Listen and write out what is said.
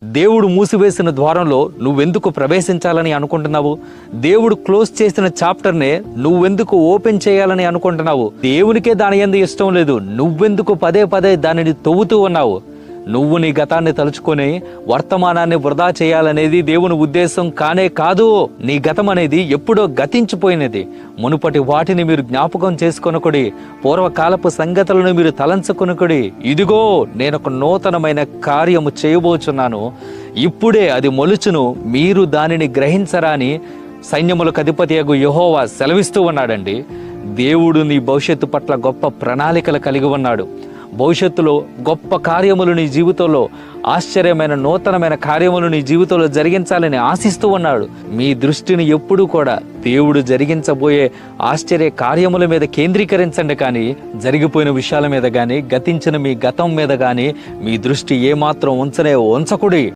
దేవుడు మూసివేసిన ద్వారంలో నువ్వెందుకు ప్రవేశించాలని అనుకుంటున్నావు? దేవుడు క్లోజ్ చేసిన చాప్టర్నే నువ్వెందుకు ఓపెన్ చేయాలని అనుకుంటున్నావు? దేవునికే దాని యందు ఇష్టం లేదు, నువ్వెందుకు పదే పదే దానిని తవ్వుతూ ఉన్నావు? నువ్వు నీ గతాన్ని తలుచుకొని వర్తమానాన్ని వృధా చేయాలనేది దేవుని ఉద్దేశం కానే కాదు. నీ గతం అనేది ఎప్పుడో గతించిపోయినది. మునుపటి వాటిని మీరు జ్ఞాపకం చేసుకొనకుడి, పూర్వకాలపు సంగతులను మీరు తలంచుకొనకుడి. ఇదిగో నేనొక నూతనమైన కార్యము చేయబోచున్నాను, ఇప్పుడే అది మొలుచును, మీరు దానిని గ్రహించరా అని సైన్యములకు అధిపతియగు యెహోవా సెలవిస్తూ ఉన్నాడండి. దేవుడు నీ భవిష్యత్తు పట్ల గొప్ప ప్రణాళికలు కలిగి ఉన్నాడు. భవిష్యత్తులో గొప్ప కార్యములు నీ జీవితంలో, ఆశ్చర్యమైన నూతనమైన కార్యములు నీ జీవితంలో జరిగించాలని ఆశిస్తూ ఉన్నాడు. మీ దృష్టిని ఎప్పుడూ కూడా దేవుడు జరిగించబోయే ఆశ్చర్య కార్యముల మీద కేంద్రీకరించండి, కానీ జరిగిపోయిన విషయాల మీద కానీ, గతించిన మీ గతం మీద కానీ మీ దృష్టి ఏమాత్రం ఉంచకుడి.